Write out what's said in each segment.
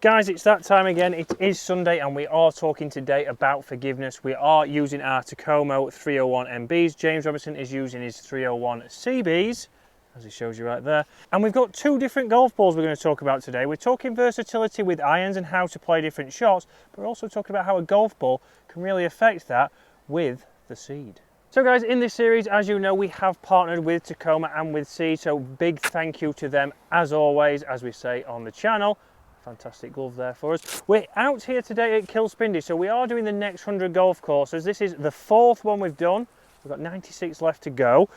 Guys, it's that time again. It is Sunday and we are talking today about forgiveness. We are using our Takomo 301 MBs. James Robertson is using his 301 CBs, as he shows you right there. And we've got two different golf balls we're going to talk about today. We're talking versatility with irons and how to play different shots, but we're also talking about how a golf ball can really affect that with the seed. So guys, in this series, as you know, we have partnered with Takomo and with Seed, so big thank you to them as always, as we say on the channel. Fantastic glove there for us. We're out here today at Kilspindie, so we are doing the next 100 golf courses. This is the fourth one we've done. We've got 96 left to go.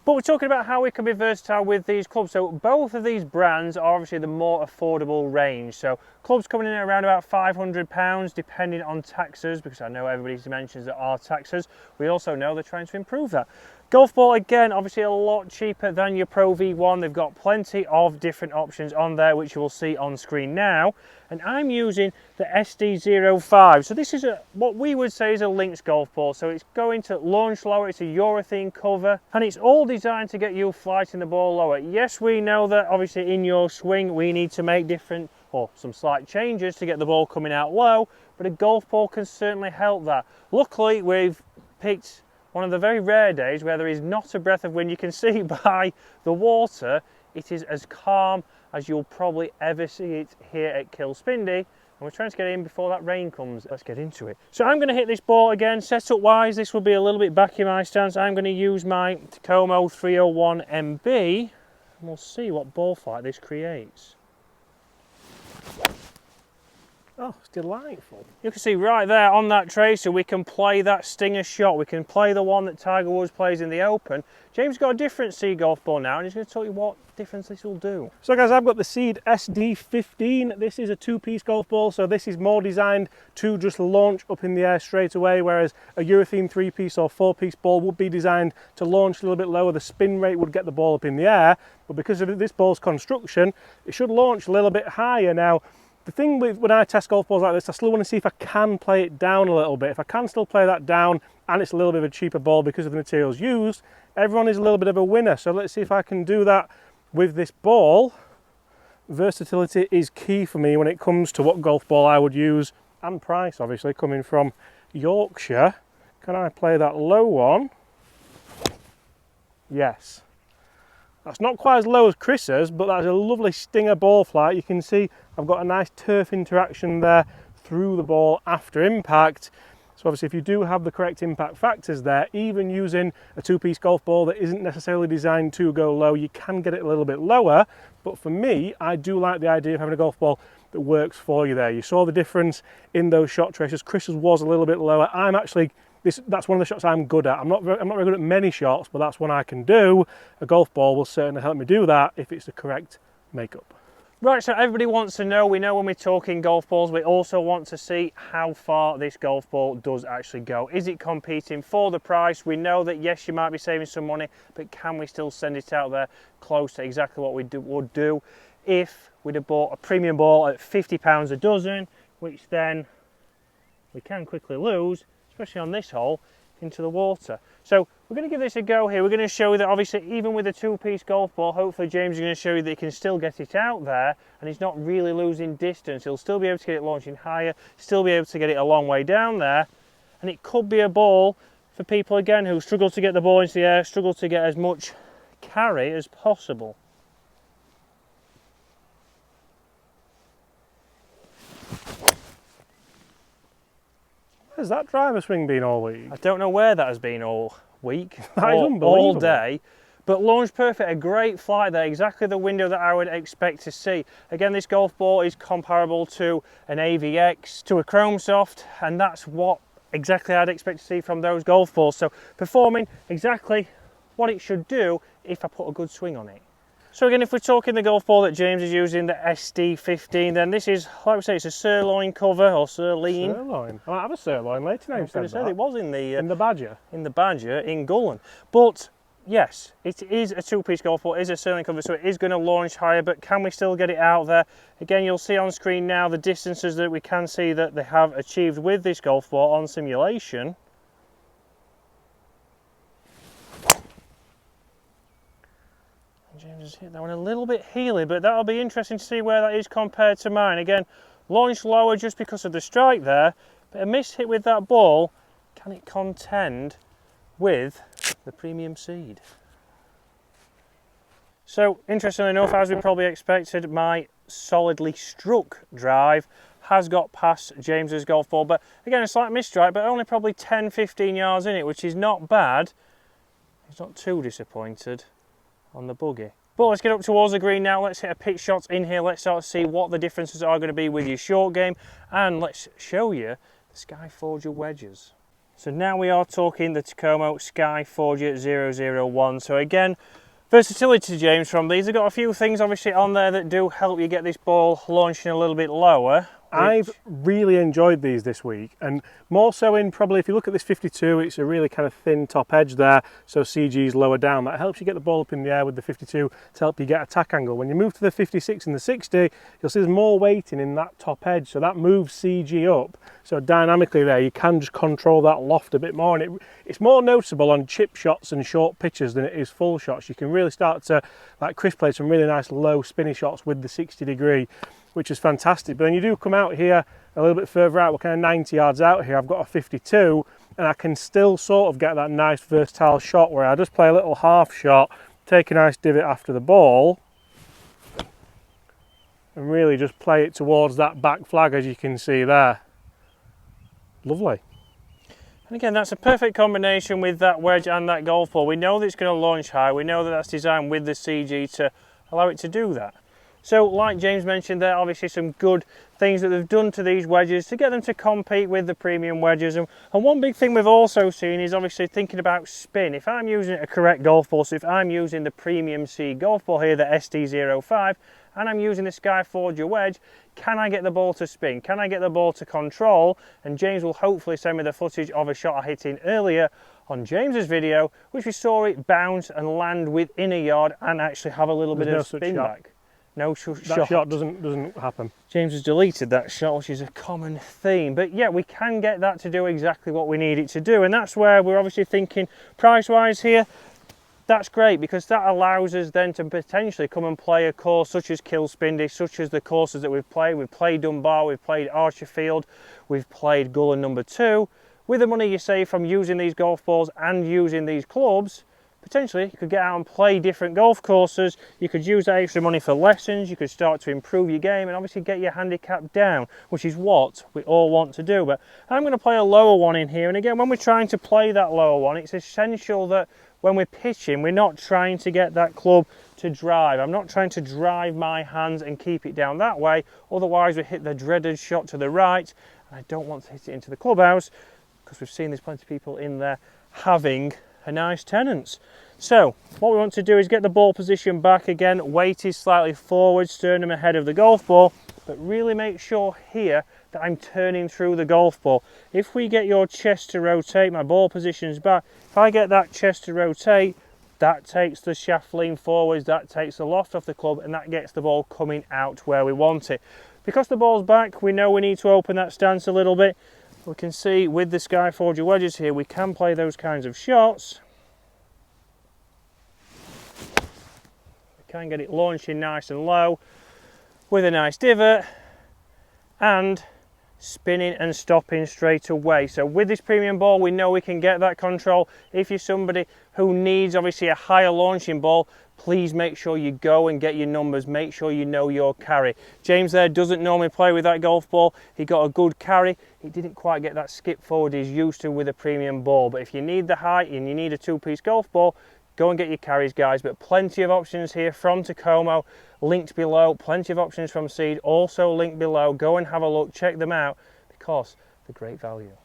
But we're talking about how we can be versatile with these clubs. So both of these brands are obviously the more affordable range. So clubs coming in at around about £500 depending on taxes, because I know everybody mentions there are taxes. We also know they're trying to improve that. Golf ball, again, obviously a lot cheaper than your Pro V1. They've got plenty of different options on there, which you will see on screen now. And I'm using the SD05. So this is what we would say is a links golf ball. So it's going to launch lower, it's a urethane cover, and it's all designed to get you flighting the ball lower. Yes, we know that obviously in your swing, we need to make different or some slight changes to get the ball coming out low, but a golf ball can certainly help that. Luckily, we've picked one of the very rare days where there is not a breath of wind. You can see by the water, it is as calm as you'll probably ever see it here at Kilspindie. And we're trying to get in before that rain comes. Let's get into it. So I'm going to hit this ball again. Setup wise, this will be a little bit back in my stance. I'm going to use my Takomo 301 MB and we'll see what ball flight this creates. Oh, it's delightful. You can see right there on that tracer, we can play that stinger shot. We can play the one that Tiger Woods plays in the Open. James got a different Seed golf ball now, and he's going to tell you what difference this will do. So guys, I've got the Seed SD15. This is a two-piece golf ball, so this is more designed to just launch up in the air straight away, whereas a urethane three-piece or four-piece ball would be designed to launch a little bit lower. The spin rate would get the ball up in the air, but because of this ball's construction, it should launch a little bit higher. Now, the thing with when I test golf balls like this, I still want to see if I can play it down a little bit. If I can still play that down and it's a little bit of a cheaper ball because of the materials used, everyone is a little bit of a winner. So let's see if I can do that with this ball. Versatility is key for me when it comes to what golf ball I would use, and price obviously coming from Yorkshire. Can I play that low one? Yes. That's not quite as low as Chris's, but that's a lovely stinger ball flight. You can see I've got a nice turf interaction there through the ball after impact. So obviously if you do have the correct impact factors there, even using a two-piece golf ball that isn't necessarily designed to go low, you can get it a little bit lower. But for me, I do like the idea of having a golf ball that works for you there. You saw the difference in those shot tracers. Chris's was a little bit lower. I'm actually that's one of the shots I'm good at. I'm not very good at many shots, but that's one I can do. A golf ball will certainly help me do that if it's the correct makeup. Right, so everybody wants to know, we know when we're talking golf balls, we also want to see how far this golf ball does actually go. Is it competing for the price? We know that yes, you might be saving some money, but can we still send it out there close to exactly what we would do if we'd have bought a premium ball at £50 a dozen, which then we can quickly lose, especially on this hole, into the water. So we're going to give this a go here. We're going to show you that obviously even with a two-piece golf ball, hopefully James is going to show you that he can still get it out there and he's not really losing distance. He'll still be able to get it launching higher, still be able to get it a long way down there, and it could be a ball for people again who struggle to get the ball into the air, struggle to get as much carry as possible. Where's that driver swing been all week? I don't know where that has been all week, that is unbelievable. All day, but launch perfect, a great flight there, exactly the window that I would expect to see. Again, this golf ball is comparable to an AVX, to a Chrome Soft, and that's what exactly I'd expect to see from those golf balls. So performing exactly what it should do if I put a good swing on it. So again, if we're talking the golf ball that James is using, the SD15, then this is, like we say, it's a sirloin cover, or sirloin. Sirloin. I might have a sirloin later now. It was in the Badger. In the Badger in Gullen. But yes, it is a two-piece golf ball, it is a sirloin cover, so it is going to launch higher, but can we still get it out there? Again, you'll see on screen now the distances that we can see that they have achieved with this golf ball on simulation. James has hit that one a little bit heely, but that'll be interesting to see where that is compared to mine. Again, Launched lower just because of the strike there, but a missed hit with that ball, can it contend with the premium seed? So, interestingly enough, as we probably expected, my solidly struck drive has got past James's golf ball, but again, a slight misstrike, but only probably 10-15 yards in it, which is not bad. He's not too disappointed on the buggy. But let's get up towards the green now. Let's hit a pitch shot in here. Let's start to see what the differences are going to be with your short game, and let's show you the Skyforger wedges. So now we are talking the Takomo Skyforger 001. So again, versatility, James, from these. They've got a few things obviously on there that do help you get this ball launching a little bit lower. I've really enjoyed these this week, and more so in probably, if you look at this 52, it's a really kind of thin top edge there, so CG's lower down. That helps you get the ball up in the air with the 52 to help you get attack angle. When you move to the 56 and the 60, you'll see there's more weighting in that top edge, so that moves CG up. So dynamically there, you can just control that loft a bit more, and it's more noticeable on chip shots and short pitches than it is full shots. You can really start to, like Chris played some really nice low spinny shots with the 60 degree, which is fantastic. But then you do come out here a little bit further out, we're kind of 90 yards out here, I've got a 52, and I can still sort of get that nice versatile shot where I just play a little half shot, take a nice divot after the ball, and really just play it towards that back flag, as you can see there. Lovely. And again, that's a perfect combination with that wedge and that golf ball. We know that it's going to launch high, we know that that's designed with the CG to allow it to do that. So, like James mentioned there, obviously some good things that they've done to these wedges to get them to compete with the premium wedges. And one big thing we've also seen is obviously thinking about spin. If I'm using a correct golf ball, so if I'm using the premium C golf ball here, the SD05, and I'm using the Skyforger wedge, can I get the ball to spin? Can I get the ball to control? And James will hopefully send me the footage of a shot I hit in earlier on James's video, which we saw it bounce and land within a yard and actually have a little bit of spin back. No shot. That shot doesn't happen. James has deleted that shot, which is a common theme. But yeah, we can get that to do exactly what we need it to do. And that's where we're obviously thinking price-wise here. That's great, because that allows us then to potentially come and play a course such as Kilspindy, such as the courses that we've played. We've played Dunbar, we've played Archerfield, we've played Gullen number 2. With the money you save from using these golf balls and using these clubs, potentially you could get out and play different golf courses. You could use that extra money for lessons, you could start to improve your game and obviously get your handicap down, which is what we all want to do. But I'm going to play a lower one in here, and again, when we're trying to play that lower one, it's essential that when we're pitching, we're not trying to get that club to drive. I'm not trying to drive my hands and keep it down that way, otherwise we hit the dreaded shot to the right, and I don't want to hit it into the clubhouse, because we've seen there's plenty of people in there having a nice tenants. So what we want to do is get the ball position back again, weighted slightly forward, sternum ahead of the golf ball, but really make sure here that I'm turning through the golf ball. If we get your chest to rotate, my ball position's back, if I get that chest to rotate, that takes the shaft lean forwards, that takes the loft off the club, and that gets the ball coming out where we want it. Because the ball's back, we know we need to open that stance a little bit. We can see with the Skyforger wedges here, we can play those kinds of shots. We can get it launching nice and low with a nice divot and spinning and stopping straight away. So with this premium ball, we know we can get that control. If you're somebody who needs obviously a higher launching ball, please make sure you go and get your numbers, make sure you know your carry. James there doesn't normally play with that golf ball. He got a good carry. He didn't quite get that skip forward he's used to with a premium ball. But if you need the height and you need a two-piece golf ball, go and get your carries, guys. But plenty of options here from Takomo, linked below. Plenty of options from Seed, also linked below. Go and have a look, check them out, because they're great value.